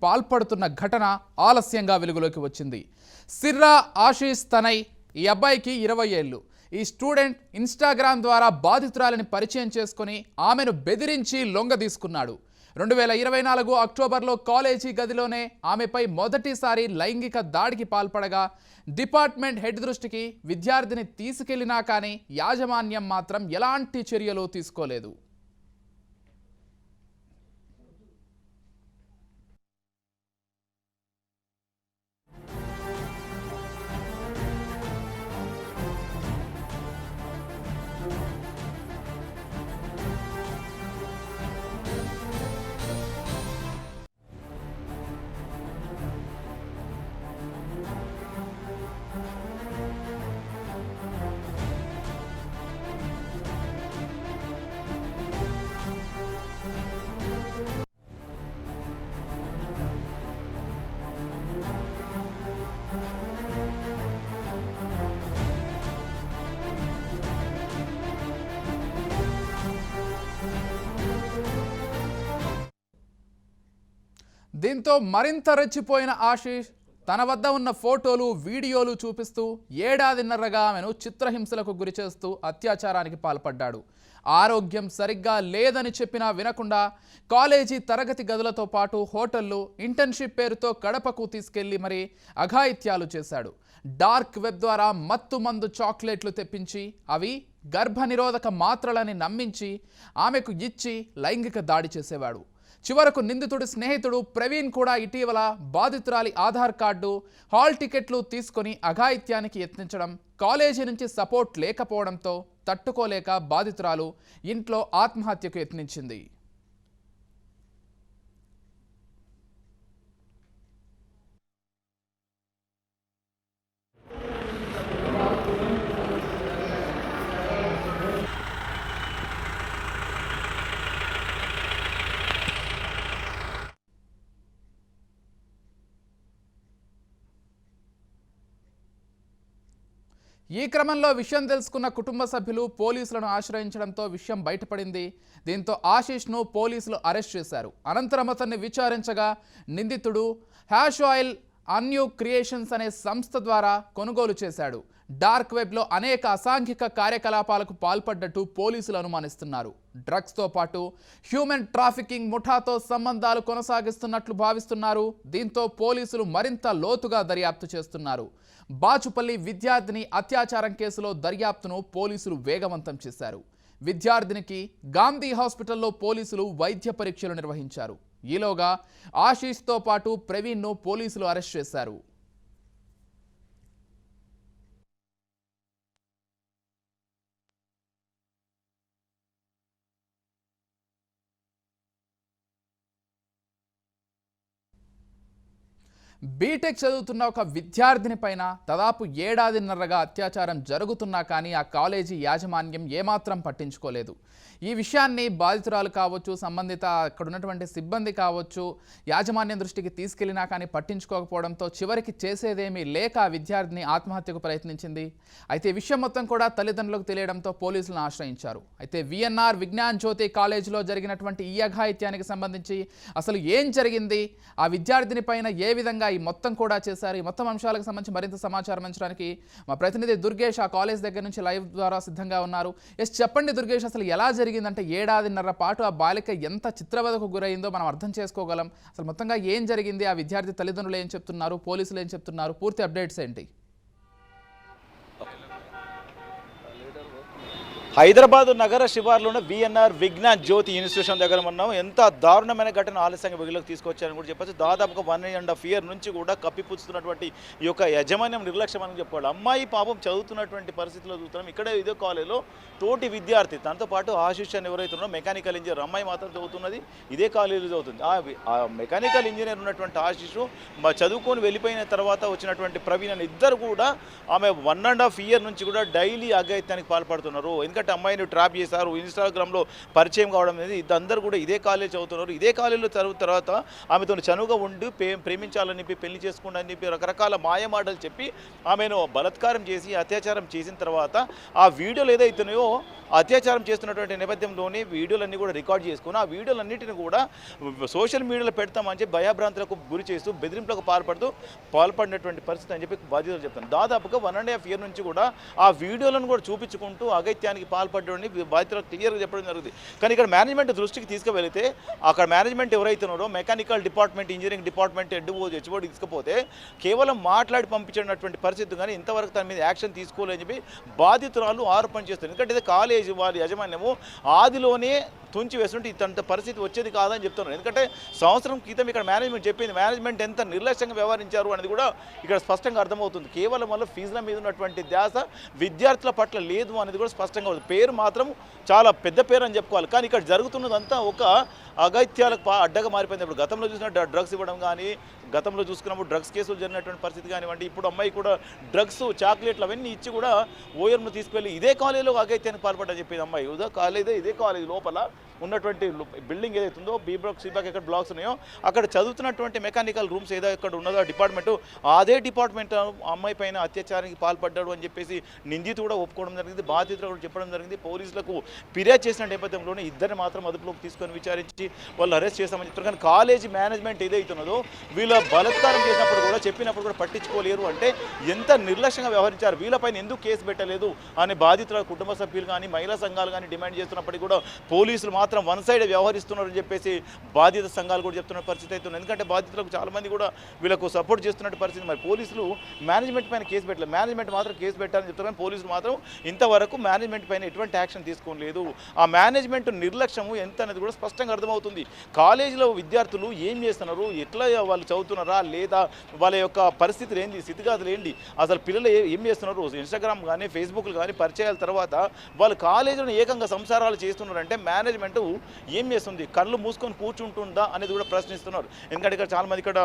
పాల్పడుతున్న ఘటన ఆలస్యంగా వెలుగులోకి వచ్చింది. సిర్రా ఆశీష్ తనై ఈ అబ్బాయికి 20 ఏళ్లు. ఈ స్టూడెంట్ ఇన్స్టాగ్రామ్ ద్వారా బాధితురాలిని పరిచయం చేసుకుని ఆమెను బెదిరించి లొంగ తీసుకున్నాడు. 2024 అక్టోబర్లో కాలేజీ గదిలోనే ఆమెపై మొదటిసారి లైంగిక దాడికి పాల్పడగా డిపార్ట్మెంట్ హెడ్ దృష్టికి విద్యార్థిని తీసుకెళ్లినా కానీ యాజమాన్యం మాత్రం ఎలాంటి చర్యలు తీసుకోలేదు. దీంతో మరింత రెచ్చిపోయిన ఆశీష్ తన వద్ద ఉన్న ఫోటోలు వీడియోలు చూపిస్తూ ఏడాదిన్నరగా ఆమెను చిత్రహింసలకు గురిచేస్తూ అత్యాచారానికి పాల్పడ్డాడు. ఆరోగ్యం సరిగ్గా లేదని చెప్పినా వినకుండా కాలేజీ తరగతి గదులతో పాటు హోటళ్లు, ఇంటర్న్షిప్ పేరుతో కడపకు తీసుకెళ్లి మరీ అఘాయిత్యాలు చేశాడు. డార్క్ వెబ్ ద్వారా మత్తు మందు చాక్లెట్లు తెప్పించి అవి గర్భనిరోధక మాత్రలని నమ్మించి ఆమెకు ఇచ్చి లైంగిక దాడి చేసేవాడు. చివరకు నిందితుడి స్నేహితుడు ప్రవీణ్ కూడా ఇటీవల బాధితురాలి ఆధార్ కార్డు, హాల్ టికెట్లు తీసుకొని అఘాయిత్యానికి యత్నించడం, కాలేజీ నుంచి సపోర్ట్ లేకపోవడంతో తట్టుకోలేక బాధితురాలు ఇంట్లో ఆత్మహత్యకు యత్నించింది. ఈ క్రమంలో విషయం తెలుసుకున్న కుటుంబ సభ్యులు పోలీసులను ఆశ్రయించడంతో విషయం బయటపడింది. దీంతో ఆశీష్ను పోలీసులు అరెస్ట్ చేశారు. అనంతరం అతన్ని విచారించగా నిందితుడు హ్యాష్ ఆయిల్ అన్యూ క్రియేషన్స్ అనే సంస్థ ద్వారా కొనుగోలు చేశాడు. డార్క్ వెబ్లో అనేక అసాంఘిక కార్యకలాపాలకు పాల్పడ్డట్టు పోలీసులు అనుమానిస్తున్నారు. డ్రగ్స్తో పాటు హ్యూమన్ ట్రాఫికింగ్ ముఠాతో సంబంధాలు కొనసాగిస్తున్నట్లు భావిస్తున్నారు. దీంతో పోలీసులు మరింత లోతుగా దర్యాప్తు చేస్తున్నారు. బాచుపల్లి విద్యార్థిని అత్యాచారం కేసులో దర్యాప్తును పోలీసులు వేగవంతం చేశారు. విద్యార్థినికి గాంధీ హాస్పిటల్లో పోలీసులు వైద్య పరీక్షలు నిర్వహించారు. ఈలోగా ఆశీష్తో పాటు ప్రవీణ్ను పోలీసులు అరెస్ట్ చేశారు. బీటెక్ చదువుతున్న ఒక విద్యార్థిని పైన దాదాపు ఏడాదిన్నరగా అత్యాచారం జరుగుతున్నా కానీ ఆ కాలేజీ యాజమాన్యం ఏమాత్రం పట్టించుకోలేదు. ఈ విషయాన్ని బాధితురాలు కావచ్చు, సంబంధిత అక్కడ ఉన్నటువంటి సిబ్బంది కావచ్చు, యాజమాన్యం దృష్టికి తీసుకెళ్లినా కానీ పట్టించుకోకపోవడంతో చివరికి చేసేదేమీ లేక ఆ విద్యార్థిని ఆత్మహత్యకు ప్రయత్నించింది. అయితే ఈ విషయం మొత్తం కూడా తల్లిదండ్రులకు తెలియడంతో పోలీసులను ఆశ్రయించారు. అయితే విఎన్ఆర్ విజ్ఞాన్ జ్యోతి కాలేజీలో జరిగినటువంటి ఈ అఘాయిత్యానికి సంబంధించి అసలు ఏం జరిగింది, ఆ విద్యార్థిని పైన ఏ విధంగా ఈ మొత్తం కూడా చేశారు, ఈ మొత్తం అంశాలకు సంబంధించి మరింత సమాచారం అందించడానికి మా ప్రతినిధి దుర్గేష్ ఆ కాలేజ్ దగ్గర నుంచి లైవ్ ద్వారా సిద్ధంగా ఉన్నారు. చెప్పండి దుర్గేష్, అసలు ఎలా జరిగిందంటే ఏడాదిన్నర పాటు ఆ బాలిక ఎంత చిత్రవధకు గురైందో మనం అర్థం చేసుకోగలం. అసలు మొత్తంగా ఏం జరిగింది, ఆ విద్యార్థి తల్లిదండ్రులు ఏం చెప్తున్నారు, పోలీసులు ఏం చెప్తున్నారు, పూర్తి అప్డేట్స్ ఏంటి? హైదరాబాద్ నగర శివార్లోని విఎన్ఆర్ విజ్ఞాన్ జ్యోతి ఇన్స్టిట్యూషన్ దగ్గర ఉన్నాం. ఎంత దారుణమైన ఘటన ఆలస్యంగా వెలుగులోకి తీసుకొచ్చారని కూడా చెప్పచ్చు. దాదాపుగా 1.5 ఇయర్ నుంచి కూడా కప్పిపుచ్చుతున్నటువంటి ఈ యొక్క యాజమాన్యం నిర్లక్ష్యం అని చెప్పుకోవాలి. అమ్మాయి పాపం చదువుతున్నటువంటి పరిస్థితిలో చూస్తున్నాం. ఇక్కడే ఇదే కాలేజీలో తోటి విద్యార్థి తనతో పాటు ఆశీష్ అని ఎవరైతే ఉన్నారో మెకానికల్ ఇంజనీర్ అమ్మాయి మాత్రం చదువుతున్నది, ఇదే కాలేజీలో చదువుతుంది. ఆ మెకానికల్ ఇంజనీర్ ఉన్నటువంటి ఆశీష్ చదువుకొని వెళ్ళిపోయిన తర్వాత వచ్చినటువంటి ప్రవీణ్ అని ఇద్దరు కూడా ఆమె 1.5 ఇయర్ నుంచి కూడా డైలీ అఘాయిత్యానికి పాల్పడుతున్నారు. ఎందుకంటే ఎందుకంటే అమ్మాయిని ట్రాప్ చేశారు, ఇన్స్టాగ్రామ్లో పరిచయం కావడం అనేది ఇదందరూ కూడా ఇదే కాలేజ్ చదువుతున్నారు. ఇదే కాలేజీలో చదువు తర్వాత ఆమెతో చనువుగా ఉండి ప్రేమించాలని చెప్పి పెళ్లి చేసుకోండి చెప్పి రకరకాల మాయమాటలు చెప్పి ఆమెను బలాత్కారం చేసి అత్యాచారం చేసిన తర్వాత ఆ వీడియోలు ఏదైతున్నాయో అత్యాచారం చేస్తున్నటువంటి నేపథ్యంలోనే వీడియోలన్నీ కూడా రికార్డ్ చేసుకుని ఆ వీడియోలన్నింటినీ కూడా సోషల్ మీడియాలో పెడతామని చెప్పి భయభ్రాంతులకు గురి చేస్తూ బెదిరింపులకు పాల్పడినటువంటి పరిస్థితి అని చెప్పి బాధ్యతలు చెప్తాను. దాదాపుగా 1.5 year నుంచి కూడా ఆ వీడియోలను కూడా చూపించుకుంటూ అగత్యానికి పాల్పడ్డని బాధ్యతలు క్లియర్గా చెప్పడం జరుగుతుంది. కానీ ఇక్కడ మేనేజ్మెంట్ దృష్టికి తీసుకువెళితే అక్కడ మేనేజ్మెంట్ ఎవరైతున్నారో mechanical department, engineering department HOD తీసుకపోతే కేవలం మాట్లాడి పంపించినటువంటి పరిస్థితి కానీ ఇంతవరకు తన మీద యాక్షన్ తీసుకోలేని చెప్పి బాధితురాలు ఆరోపణ చేస్తారు. ఎందుకంటే ఇది కాలేజ్ వారి యాజమాన్యము ఆదిలోనే తుంచి వేస్తుంటే ఇంత పరిస్థితి వచ్చేది కాదని చెప్తున్నారు. ఎందుకంటే సంవత్సరం క్రితం ఇక్కడ మేనేజ్మెంట్ చెప్పింది, మేనేజ్మెంట్ ఎంత నిర్లక్ష్యంగా వ్యవహరించారు అనేది కూడా ఇక్కడ స్పష్టంగా అర్థమవుతుంది. కేవలం వల్ల ఫీజుల మీద ఉన్నటువంటి ధ్యాస విద్యార్థుల పట్ల లేదు అనేది కూడా స్పష్టంగా అవుతుంది. పేరు మాత్రం చాలా పెద్ద పేరు అని చెప్పుకోవాలి, కానీ ఇక్కడ జరుగుతున్నదంతా ఒక అగత్యాలకు అడ్డగా మారిపోయింది. ఇప్పుడు గతంలో చూసిన డ్రగ్స్ ఇవ్వడం కానీ, గతంలో చూసుకున్నప్పుడు డ్రగ్స్ కేసులు జరిగినటువంటి పరిస్థితి కానివ్వండి, ఇప్పుడు అమ్మాయి కూడా డ్రగ్స్, చాక్లెట్లు అవన్నీ ఇచ్చి కూడా ఓఎంను తీసుకెళ్ళి ఇదే కాలేజీలో అగత్యానికి పాల్పడ్డా చెప్పింది అమ్మాయి. ఇదే కాలేజ్ లోపల ఉన్నటువంటి బిల్డింగ్ ఏదైతుందో బీ బ్లాక్, సి బ్లాక్ ఎక్కడ బ్లాక్స్ ఉన్నాయో అక్కడ చదువుతున్నటువంటి మెకానికల్ రూమ్స్ ఏదో ఎక్కడ ఉన్నదో ఆ డిపార్ట్మెంట్, అదే డిపార్ట్మెంట్ అమ్మాయి పైన అత్యాచారానికి పాల్పడ్డాడు అని చెప్పేసి నిందితు కూడా ఒప్పుకోవడం జరిగింది, బాధితులు కూడా చెప్పడం జరిగింది. పోలీసులకు ఫిర్యాదు చేసిన నేపథ్యంలోనే ఇద్దరిని మాత్రం అదుపులోకి తీసుకొని విచారించి వాళ్ళు అరెస్ట్ చేస్తామని చెప్తారు. కానీ కాలేజీ మేనేజ్మెంట్ ఏదైతున్నదో వీళ్ళ బలాత్కారం చేసినప్పుడు కూడా చెప్పినప్పుడు కూడా పట్టించుకోలేరు అంటే ఎంత నిర్లక్ష్యంగా వ్యవహరించారు. వీళ్ళపైన ఎందుకు కేసు పెట్టలేదు అని బాధితుల కుటుంబ సభ్యులు కానీ మహిళా సంఘాలు కానీ డిమాండ్ చేస్తున్నప్పటికీ కూడా పోలీసులు మాత్రం వన్ సైడ్ వ్యవహరిస్తున్నారని చెప్పేసి బాధిత సంఘాలు కూడా చెప్తున్న పరిస్థితి అవుతుంది. ఎందుకంటే బాధితులకు చాలామంది కూడా వీళ్ళకు సపోర్ట్ చేస్తున్న పరిస్థితి. మరి పోలీసులు మేనేజ్మెంట్ పైన కేసు పెట్టలేదు, మేనేజ్మెంట్ మాత్రం కేసు పెట్టాలని చెప్తున్నారు. పోలీసులు మాత్రం ఇంతవరకు మేనేజ్మెంట్ పైన ఎటువంటి యాక్షన్ తీసుకోలేదు. ఆ మేనేజ్మెంట్ నిర్లక్ష్యము ఎంత అనేది కూడా స్పష్టంగా అర్థమవుతుంది. కాలేజీలో విద్యార్థులు ఏం చేస్తున్నారు, ఎట్లా వాళ్ళు చదువుతున్నారా లేదా, వాళ్ళ యొక్క పరిస్థితులు ఏంటి, స్థితిగతులు ఏంటి, అసలు పిల్లలు ఏం చేస్తున్నారు, ఇన్స్టాగ్రామ్ కానీ ఫేస్బుక్లు కానీ పరిచయాల తర్వాత వాళ్ళు కాలేజీలో ఏకంగా సంసారాలు చేస్తున్నారంటే మేనేజ్మెంట్ ఏం చేస్తుంది, కళ్ళు మూసుకొని కూర్చుంటుందా అనేది కూడా ప్రశ్నిస్తున్నారు. ఎందుకంటే ఇక్కడ చాలామంది ఇక్కడ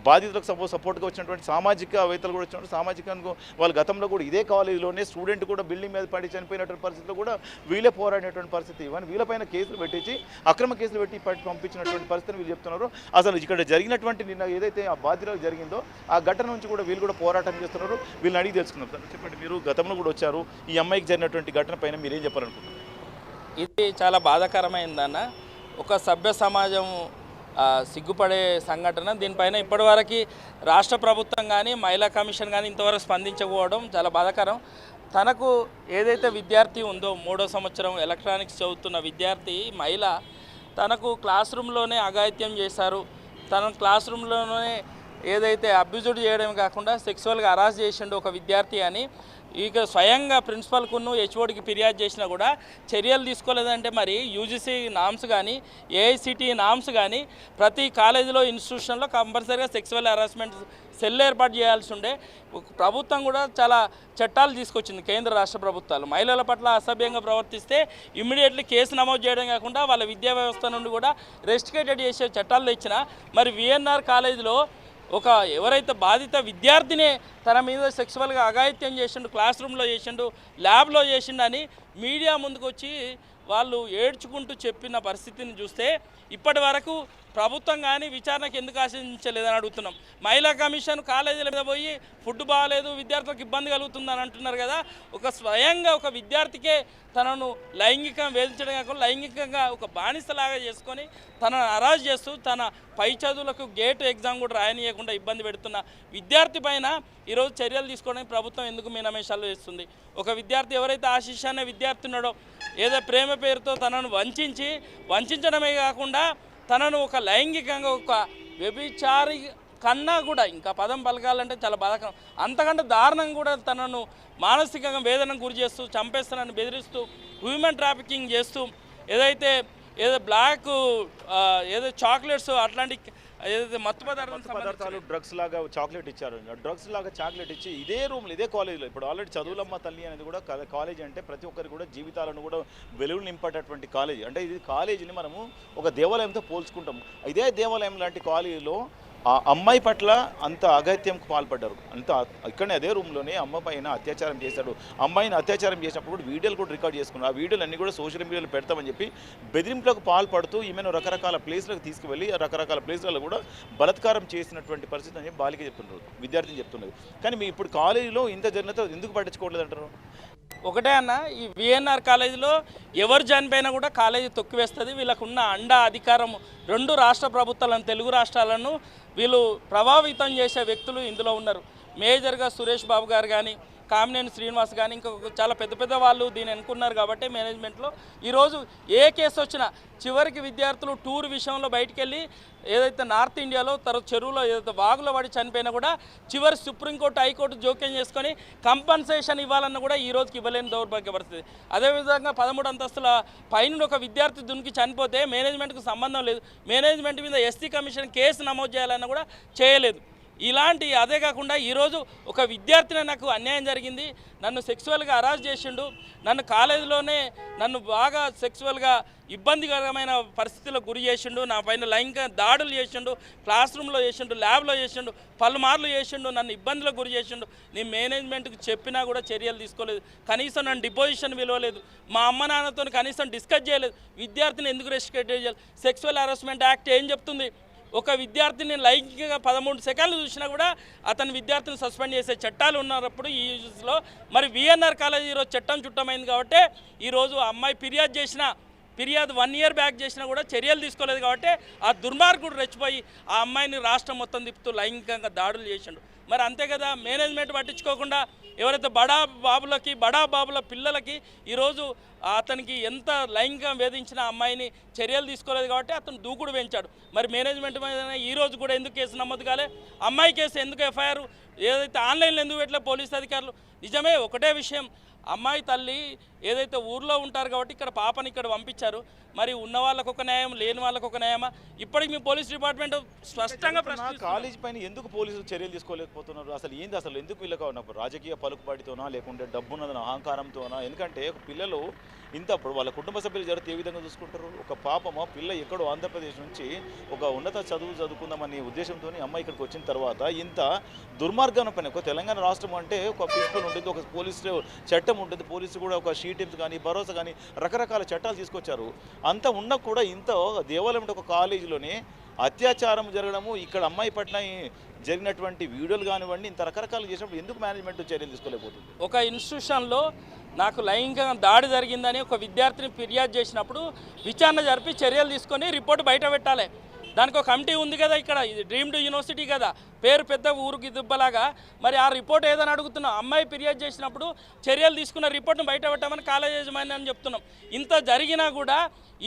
బాధితులకు సపోర్ట్గా వచ్చినటువంటి సామాజికవేత్తలు కూడా వచ్చినట్టు సామాజికంగా వాళ్ళు గతంలో కూడా ఇదే కాలేజీలోనే స్టూడెంట్ కూడా బిల్డింగ్ మీద పడి చనిపోయినటువంటి పరిస్థితిలో కూడా వీళ్ళే పోరాడినటువంటి పరిస్థితి. ఇవన్నీ వీళ్ళపైన కేసులు పెట్టించి అక్రమ కేసులు పెట్టి పంపించినటువంటి పరిస్థితిని వీళ్ళు చెప్తున్నారు. అసలు ఇక్కడ జరిగినటువంటి నిన్న ఏదైతే ఆ బాధితులకు జరిగిందో ఆ ఘటన నుంచి కూడా వీళ్ళు కూడా పోరాటం చేస్తున్నారు. వీళ్ళని అడిగి తెలుసుకున్నారు. సార్ చెప్పండి, మీరు గతంలో కూడా వచ్చారు, ఈ అమ్మాయికి జరిగినటువంటి ఘటన పైన మీరేం చెప్పాలనుకుంటున్నారు? ఇది చాలా బాధాకరమైందన్న. ఒక సభ్య సమాజం సిగ్గుపడే సంఘటన. దీనిపైన ఇప్పటివరకు రాష్ట్ర ప్రభుత్వం కానీ మహిళా కమిషన్ కానీ ఇంతవరకు స్పందించకపోవడం చాలా బాధాకరం. తనకు ఏదైతే విద్యార్థి ఉందో 3వ సంవత్సరం ఎలక్ట్రానిక్స్ చదువుతున్న విద్యార్థి మహిళ, తనకు క్లాస్ రూమ్లోనే అఘాయిత్యం చేశారు. తన క్లాస్ రూమ్లోనే ఏదైతే అబ్యూజ్డ్ చేయడం కాకుండా సెక్సువల్గా హరాస్ చేసిండు ఒక విద్యార్థి అని ఇక స్వయంగా ప్రిన్సిపల్కును హెచ్ఓడికి ఫిర్యాదు చేసినా కూడా చర్యలు తీసుకోలేదంటే మరి యూజీసీ నామ్స్ కానీ ఏఐసిటి నామ్స్ కానీ ప్రతి కాలేజీలో ఇన్స్టిట్యూషన్లో కంపల్సరీగా సెక్సువల్ హరాస్మెంట్ సెల్ ఏర్పాటు చేయాల్సి ఉండే. ప్రభుత్వం కూడా చాలా చట్టాలు తీసుకొచ్చింది, కేంద్ర రాష్ట్ర ప్రభుత్వాలు. మహిళల పట్ల అసభ్యంగా ప్రవర్తిస్తే ఇమ్మీడియట్లీ కేసు నమోదు చేయడం కాకుండా వాళ్ళ విద్యా వ్యవస్థ నుండి కూడా రెస్ట్రిక్టెడ్ చేసే చట్టాలు తెచ్చిన మరి విఎన్ఆర్ కాలేజీలో ఒక ఎవరైతే బాధిత విద్యార్థినే తన మీద సెక్సువల్గా అఘాయిత్యం చేసిండు, క్లాస్ రూమ్లో చేసిండు, ల్యాబ్లో చేసిండు అని మీడియా ముందుకు వచ్చి వాళ్ళు ఏడ్చుకుంటూ చెప్పిన పరిస్థితిని చూస్తే ఇప్పటి వరకు ప్రభుత్వం కానీ విచారణకు ఎందుకు ఆశించలేదని అడుగుతున్నాం. మహిళా కమిషన్ కాలేజీల మీద పోయి ఫుడ్ బాగాలేదు, విద్యార్థులకు ఇబ్బంది కలుగుతుందని అంటున్నారు కదా. ఒక స్వయంగా ఒక విద్యార్థికే తనను లైంగికంగా వేధించడం కాకుండా లైంగికంగా ఒక బానిసలాగా చేసుకొని తనను అరాజ్ చేస్తూ తన పై చదువులకు గేట్ ఎగ్జామ్ కూడా రాయనీయకుండా ఇబ్బంది పెడుతున్న విద్యార్థి పైన ఈరోజు చర్యలు తీసుకోవడానికి ప్రభుత్వం ఎందుకు మీనమేషాలు చేస్తుంది? ఒక విద్యార్థి ఎవరైతే ఆశిష్ అనే విద్యార్థి ఉన్నాడో ఏదో ప్రేమ పేరుతో తనను వంచడమే కాకుండా తనను ఒక లైంగికంగా ఒక వ్యభిచారి కన్నా కూడా ఇంకా పదం పలకాలంటే చాలా బాధాకరం, అంతకంటే దారుణం కూడా తనను మానసికంగా వేదనకు గురి చేస్తూ చంపేస్తానని బెదిరిస్తూ హ్యూమన్ ట్రాఫికింగ్ చేస్తూ ఏదో బ్లాక్ ఏదో చాక్లెట్స్ అట్లాంటి ఏదైతే మత్తు పదార్థాలు డ్రగ్స్ లాగా చాక్లెట్ ఇచ్చారు, డ్రగ్స్ లాగా చాక్లెట్ ఇచ్చి ఇదే రూమ్లో ఇదే కాలేజీలో ఇప్పుడు ఆల్రెడీ చదువులమ్మ తల్లి అనేది కూడా కాలేజ్ అంటే ప్రతి ఒక్కరికి కూడా జీవితాలను కూడా వెలుగులు నింపేటటువంటి కాలేజీ. అంటే ఇది కాలేజీని మనము ఒక దేవాలయంతో పోల్చుకుంటాం. ఇదే దేవాలయం లాంటి కాలేజీలో ఆ అమ్మాయి పట్ల అంత అగత్యంకు పాల్పడ్డారు. అంత ఇక్కడనే అదే రూమ్లోనే అమ్మ పైన అత్యాచారం చేశాడు. అమ్మాయిని అత్యాచారం చేసినప్పుడు కూడా వీడియోలు కూడా రికార్డ్ చేసుకున్నారు. ఆ వీడియోలు అన్నీ కూడా సోషల్ మీడియాలో పెడతామని చెప్పి బెదిరింపులకు పాల్పడుతూ ఈమెను రకరకాల ప్లేస్లకు తీసుకువెళ్ళి రకరకాల ప్లేస్లలో కూడా బలాత్కారం చేసినటువంటి పరిస్థితి అని బాలిక చెప్తున్నారు, విద్యార్థిని చెప్తున్నారు. కానీ మీ ఇప్పుడు కాలేజీలో ఇంత జరిగినంత ఎందుకు పట్టించుకోవట్లేదు అంటారు? ఒకటే అన్న, ఈ విఎన్ఆర్ కాలేజీలో ఎవరు చనిపోయినా కూడా కాలేజీ తొక్కివేస్తుంది. వీళ్ళకున్న అధికారం రెండు రాష్ట్ర ప్రభుత్వాలను, తెలుగు రాష్ట్రాలను వీళ్ళు ప్రభావితం చేసే వ్యక్తులు ఇందులో ఉన్నారు. మేజర్గా సురేష్ బాబు గారు కానీ, కామినేని శ్రీనివాస్ కానీ, ఇంకొక చాలా పెద్ద పెద్ద వాళ్ళు దీన్ని అనుకున్నారు. కాబట్టి మేనేజ్మెంట్లో ఈరోజు ఏ కేసు వచ్చినా చివరికి విద్యార్థులు టూర్ విషయంలో బయటికి వెళ్ళి ఏదైతే నార్త్ ఇండియాలో తర్వాత చెరువులో ఏదైతే వాగులో పడి చనిపోయినా కూడా చివరి సుప్రీంకోర్టు, హైకోర్టు జోక్యం చేసుకొని కంపన్సేషన్ ఇవ్వాలన్న కూడా ఈ రోజుకి ఇవ్వలేని దౌర్భాగ్య పరిస్థితి. అదేవిధంగా 13 అంతస్తుల పైన ఒక విద్యార్థి దునికి చనిపోతే మేనేజ్మెంట్కు సంబంధం లేదు. మేనేజ్మెంట్ మీద ఎస్టీ కమిషన్ కేసు నమోదు చేయాలన్నా కూడా చేయలేదు. ఇలాంటి అదే కాకుండా ఈరోజు ఒక విద్యార్థిని నాకు అన్యాయం జరిగింది, నన్ను సెక్సువల్గా హరాస్ చేసిండు, నన్ను కాలేజీలోనే నన్ను బాగా సెక్సువల్గా ఇబ్బందికరమైన పరిస్థితులకు గురి చేసిండు, నా పైన లైంగిక దాడులు చేసిండు, క్లాస్ రూమ్లో చేసిండు, ల్యాబ్లో చేసిండు, పలుమార్లు చేసిండు, నన్ను ఇబ్బందులకు గురి చేసిండు. నేను మేనేజ్మెంట్కి చెప్పినా కూడా చర్యలు తీసుకోలేదు. కనీసం నన్ను డిపోజిషన్ విలువలేదు. మా అమ్మ నాన్నతో కనీసం డిస్కస్ చేయలేదు. విద్యార్థిని ఎందుకు రెస్ట్రిక్ట్ చేయాలి? సెక్సువల్ హరాస్మెంట్ యాక్ట్ ఏం చెప్తుంది? ఒక విద్యార్థిని లైంగికంగా 13 సెకండ్లు చూసినా కూడా అతని విద్యార్థిని సస్పెండ్ చేసే చట్టాలు ఉన్నప్పుడు ఈ యూజ్లో మరి విఎన్ఆర్ కాలేజీ ఈరోజు చట్టం చుట్టమైంది. కాబట్టి ఈరోజు అమ్మాయి ఫిర్యాదు 1 ఇయర్ బ్యాక్ చేసినా కూడా చర్యలు తీసుకోలేదు. కాబట్టి ఆ దుర్మార్గుడు రెచ్చిపోయి ఆ అమ్మాయిని రాష్ట్రం మొత్తం తిప్పుతూ లైంగికంగా దాడులు చేసిండు. మరి అంతే కదా, మేనేజ్మెంట్ పట్టించుకోకుండా ఎవరైతే బడా బాబుల పిల్లలకి ఈరోజు అతనికి ఎంత లైంగికంగా వేధించిన అమ్మాయిని చర్యలు తీసుకోలేదు. కాబట్టి అతను దూకుడు పెంచాడు. మరి మేనేజ్మెంట్ మీద ఈరోజు కూడా ఎందుకు కేసు నమోదు కాలే? అమ్మాయి కేసు ఎందుకు ఎఫ్ఐఆర్ ఏదైతే ఆన్లైన్లో ఎందుకు పెట్టలే పోలీసు అధికారులు? నిజమే, ఒకటే విషయం, అమ్మాయి తల్లి ఏదైతే ఊర్లో ఉంటారు కాబట్టి ఇక్కడ పాపని ఇక్కడ పంపించారు. మరి ఉన్న వాళ్ళకు ఒక న్యాయం, లేని వాళ్ళకు ఒక న్యాయమా? ఇప్పటికి మీ పోలీస్ డిపార్ట్మెంట్ స్పష్టంగా కాలేజీ పైన ఎందుకు పోలీసులు చర్యలు తీసుకోలేకపోతున్నారు? అసలు ఏంది, అసలు ఎందుకు వీళ్ళకు రాజకీయ పలుకుబడితోనా లేకుంటే డబ్బున్నదన అహంకారంతోనా? ఎందుకంటే పిల్లలు ఇప్పుడు వాళ్ళ కుటుంబ సభ్యులు జరిగితే ఏ విధంగా చూసుకుంటారు? ఒక పాపమో పిల్ల ఎక్కడో ఆంధ్రప్రదేశ్ నుంచి ఒక ఉన్నత చదువు చదువుకుందామనే ఉద్దేశంతో అమ్మాయి ఇక్కడికి వచ్చిన తర్వాత ఇంత దుర్మార్గం పైన ఒక తెలంగాణ రాష్ట్రం అంటే ఒక ప్రిన్సిపల్ ఉంటుంది, ఒక పోలీసు చట్టం ఉంటుంది, పోలీసు కూడా ఒక షీటిమ్స్ కానీ భరోసా కానీ రకరకాల చట్టాలు తీసుకొచ్చారు. అంత ఉన్నా కూడా ఇంత దేవాలయం ఒక కాలేజీలోనే అత్యాచారం జరగడము, ఇక్కడ అమ్మాయి పట్ల జరిగినటువంటి వీడియోలు కానివ్వండి, ఇంత రకరకాలు చేసినప్పుడు ఎందుకు మేనేజ్మెంట్ చర్యలు తీసుకోలేకపోతుంది? ఒక ఇన్స్టిట్యూషన్లో నాకు లైంగిక దాడి జరిగిందని ఒక విద్యార్థిని ఫిర్యాదు చేసినప్పుడు విచారణ జరిపి చర్యలు తీసుకొని రిపోర్ట్ బయట పెట్టాలి. దానికి ఒక కమిటీ ఉంది కదా, ఇక్కడ ఇది డ్రీమ్డ్ యూనివర్సిటీ కదా, పేరు పెద్ద ఊరికి దుబ్బలాగా. మరి ఆ రిపోర్ట్ ఏదని అడుగుతున్నాం. అమ్మాయి ఫిర్యాదు చేసినప్పుడు చర్యలు తీసుకున్న రిపోర్ట్ను బయట పెట్టామని కాలేజ్ యజమాని చెప్తున్నాం. ఇంత జరిగినా కూడా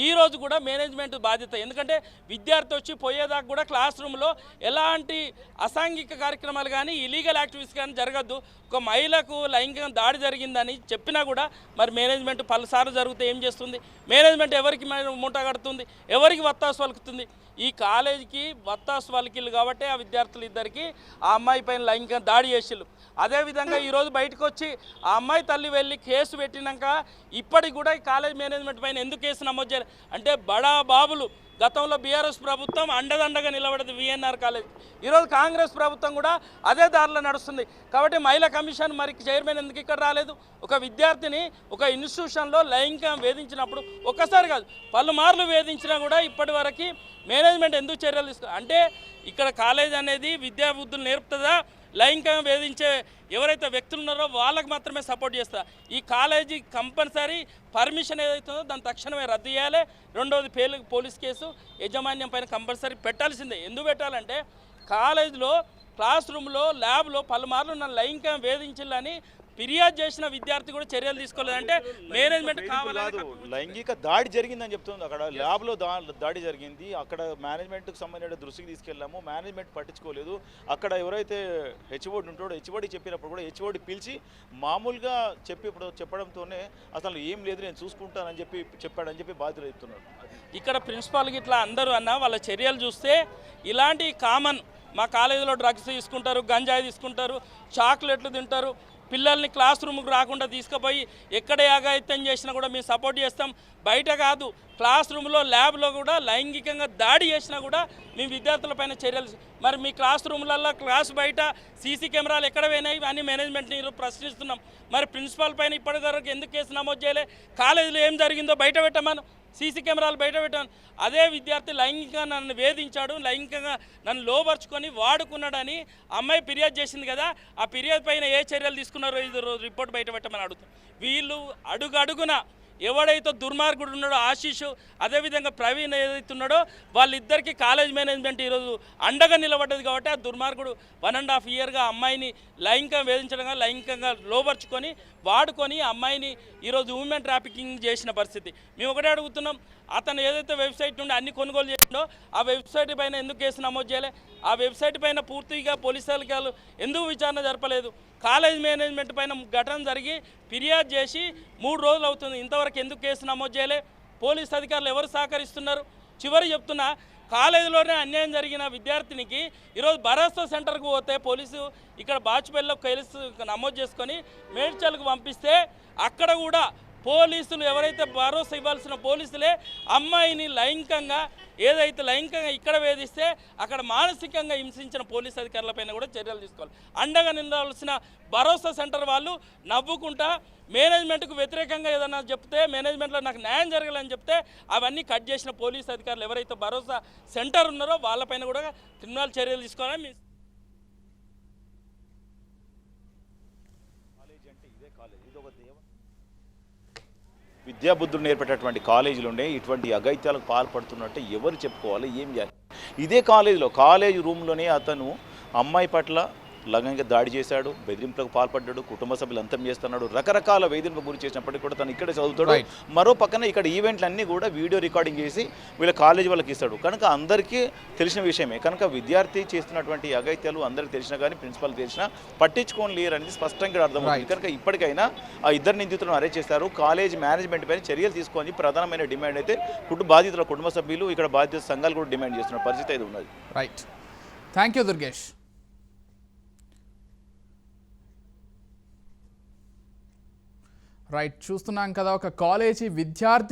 ఈరోజు కూడా మేనేజ్మెంట్ బాధ్యత. ఎందుకంటే విద్యార్థి వచ్చి పోయేదాకా కూడా క్లాస్ రూమ్లో ఎలాంటి అసాంఘిక కార్యక్రమాలు కానీ ఇలీగల్ యాక్టివిటీస్ కానీ జరగద్దు. ఒక మహిళకు లైంగిక దాడి జరిగిందని చెప్పినా కూడా మరి మేనేజ్మెంట్ పలుసార్లు జరిగితే ఏం చేస్తుంది? మేనేజ్మెంట్ ఎవరికి మూట కడుతుంది? ఎవరికి వత్తాసు పలుకుతుంది? ఈ కాలేజీకి వత్తాసు పలికిళ్ళు కాబట్టి ఆ విద్యార్థులు ఇద్దరికి ఆ అమ్మాయి పైన లైంగిక దాడి చేసిళ్ళు. అదేవిధంగా ఈరోజు బయటకు వచ్చి ఆ అమ్మాయి తల్లి వెళ్ళి కేసు పెట్టినాక ఇప్పటికి కూడా ఈ కాలేజ్ మేనేజ్మెంట్ పైన ఎందుకు కేసు నమోదు చేయాలి అంటే బడా బాబులు గతంలో బీఆర్ఎస్ ప్రభుత్వం అండదండగా నిలబడేది విఎన్ఆర్ కాలేజ్. ఈరోజు కాంగ్రెస్ ప్రభుత్వం కూడా అదే దారిలో నడుస్తుంది. కాబట్టి మహిళా కమిషన్ మరి చైర్మన్ ఎందుకు ఇక్కడ రాలేదు? ఒక విద్యార్థిని ఒక ఇన్స్టిట్యూషన్లో లైంగికంగా వేధించినప్పుడు ఒక్కసారి కాదు పలుమార్లు వేధించినా కూడా ఇప్పటి వరకు మేనేజ్మెంట్ ఎందుకు చర్యలు తీసుకో అంటే ఇక్కడ కాలేజ్ అనేది విద్యా బుద్ధులు నేర్పుతుందా? లైంగికంగా వేధించే ఎవరైతే వ్యక్తులు ఉన్నారో వాళ్ళకి మాత్రమే సపోర్ట్ చేస్తా. ఈ కాలేజీ కంపల్సరీ పర్మిషన్ ఏదైతుందో దాన్ని తక్షణమే రద్దు చేయాలి. రెండవది పోలీస్ కేసు యాజమాన్యం పైన కంపల్సరీ పెట్టాల్సిందే. ఎందుకు పెట్టాలంటే కాలేజీలో క్లాస్ రూమ్లో ల్యాబ్లో పలుమార్లు నన్ను లైంగికంగా వేధించాలని ఫిర్యాదు చేసిన విద్యార్థి కూడా చర్యలు తీసుకోలేదంటే మేనేజ్మెంట్ కాదు. లైంగిక దాడి జరిగిందని చెప్తుంది. అక్కడ ల్యాబ్లో దాడి జరిగింది. అక్కడ మేనేజ్మెంట్కి సంబంధించిన దృష్టికి తీసుకెళ్ళాము. మేనేజ్మెంట్ పట్టించుకోలేదు. అక్కడ ఎవరైతే హెచ్ఓడి ఉంటాడో హెచ్ఓడి చెప్పినప్పుడు కూడా హెచ్ఓడి పిలిచి మామూలుగా చెప్పడంతోనే అసలు ఏం లేదు నేను చూసుకుంటానని చెప్పాడని చెప్పి బాధ్యతలు చెప్తున్నారు. ఇక్కడ ప్రిన్సిపాల్కి ఇట్లా అందరూ అన్న వాళ్ళ చర్యలు చూస్తే ఇలాంటి కామన్ మా కాలేజీలో డ్రగ్స్ తీసుకుంటారు, గంజాయి తీసుకుంటారు, చాక్లెట్లు తింటారు. పిల్లల్ని క్లాస్ రూమ్కి రాకుండా తీసుకుపోయి ఎక్కడ యాగాయిత్యం చేసినా కూడా మేము సపోర్ట్ చేస్తాం. బయట కాదు క్లాస్ రూమ్లో ల్యాబ్లో కూడా లైంగికంగా దాడి చేసినా కూడా మీ విద్యార్థులపైన చర్యలు. మరి మీ క్లాస్ రూమ్లలో క్లాస్ బయట సీసీ కెమెరాలు ఎక్కడ పోయినాయి అని మేనేజ్మెంట్ని ప్రశ్నిస్తున్నాం. మరి ప్రిన్సిపాల్ పైన ఇప్పటివరకు ఎందుకు కేసు నమోదు చేయలే? కాలేజీలో ఏం జరిగిందో బయట పెట్టమను, సీసీ కెమెరాలు బయట పెట్టాను. అదే విద్యార్థి లైంగికంగా నన్ను వేధించాడు, లైంగికంగా నన్ను లోపరుచుకొని వాడుకున్నాడని అమ్మాయి ఫిర్యాదు చేసింది కదా, ఆ ఫిర్యాదు పైన ఏ చర్యలు తీసుకున్నారో ఇది రిపోర్ట్ బయట పెట్టమని అడుగుతాం. వీళ్ళు అడుగడుగున ఎవడైతే దుర్మార్గుడు ఉన్నాడో ఆశీష్, అదేవిధంగా ప్రవీణ్ ఏదైతే ఉన్నాడో వాళ్ళిద్దరికీ కాలేజ్ మేనేజ్మెంట్ ఈరోజు అండగా నిలబడ్డది. కాబట్టి ఆ దుర్మార్గుడు 1.5 ఇయర్గా అమ్మాయిని లైంగికంగా వేధించడంగా, లైంగికంగా లోపరుచుకొని వాడుకొని అమ్మాయిని ఈరోజు ఉమెన్ ట్రాఫికింగ్ చేసిన పరిస్థితి. మేము ఒకటే అడుగుతున్నాం, అతను ఏదైతే వెబ్సైట్ నుండి అన్ని కొనుగోలు చేసిండో ఆ వెబ్సైట్ పైన ఎందుకు కేసు నమోదు చేయలే? ఆ వెబ్సైట్ పైన పూర్తిగా పోలీసు అధికారులు ఎందుకు విచారణ జరపలేదు? కాలేజ్ మేనేజ్మెంట్ పైన ఘటన జరిగి ఫిర్యాదు చేసి 3 రోజులు అవుతుంది, ఇంతవరకు ఎందుకు కేసు నమోదు చేయలే? పోలీసు అధికారులు ఎవరు సహకరిస్తున్నారు? చివరి చెప్తున్నా, కాలేజీలోనే అన్యాయం జరిగిన విద్యార్థినికి ఈరోజు భరోసా సెంటర్కు పోతే పోలీసు ఇక్కడ బాచుపల్లిలో కేసు నమోదు చేసుకొని మేడ్చల్కు పంపిస్తే అక్కడ కూడా పోలీసులు ఎవరైతే భరోసా ఇవ్వాల్సిన పోలీసులే అమ్మాయిని లైంగికంగా ఇక్కడ వేధిస్తే అక్కడ మానసికంగా హింసించిన పోలీసు అధికారులపైన కూడా చర్యలు తీసుకోవాలి. అండగా నిలవాల్సిన భరోసా సెంటర్ వాళ్ళు నవ్వుకుంటా మేనేజ్మెంట్కు వ్యతిరేకంగా ఏదైనా చెప్తే, మేనేజ్మెంట్లో నాకు న్యాయం జరగాలని చెప్తే అవన్నీ కట్ చేసిన పోలీసు అధికారులు ఎవరైతే భరోసా సెంటర్ ఉన్నారో వాళ్ళపైన కూడా క్రిమినల్ చర్యలు తీసుకోవాలని విద్యాబుద్ధులు నేర్పేటటువంటి కాలేజీలోనే ఇటువంటి అఘాయిత్యాలకు పాల్పడుతున్నట్టే ఎవరు చెప్పుకోవాలి, ఏం చేయాలి? ఇదే కాలేజ్ రూమ్లోనే అతను అమ్మాయి పట్ల లైంగిక దాడి చేశాడు, బెదిరింపులకు పాల్పడ్డాడు, కుటుంబ సభ్యులు అంతం చేస్తున్నాడు, రకరకాల వేధింపులకు గురి చేసినప్పటికీ కూడా తను ఇక్కడే చదువుతాడు. మరో పక్కన ఇక్కడ ఈవెంట్లన్నీ కూడా వీడియో రికార్డింగ్ చేసి వీళ్ళ కాలేజీ వాళ్ళకి ఇస్తాడు. కనుక అందరికీ తెలిసిన విషయమే. కనుక విద్యార్థి చేస్తున్నటువంటి అఘాయిత్యాలు అందరికీ తెలిసినా కానీ ప్రిన్సిపల్ తెలిసినా పట్టించుకొని లేరు అనేది స్పష్టంగా అర్థమవుతుంది. కనుక ఇప్పటికైనా ఆ 2 నిందితులను అరెస్ట్ చేశారు. కాలేజ్ మేనేజ్మెంట్ పైన చర్యలు తీసుకొని ప్రధానమైన డిమాండ్ అయితే బాధితుల కుటుంబ సభ్యులు, ఇక్కడ బాధిత సంఘాలు కూడా డిమాండ్ చేస్తున్న పరిస్థితి అయితే ఉన్నది. Right, thank you Durgesh. Right, చూస్తున్నాం కదా, ఒక కాలేజీ విద్యార్థిని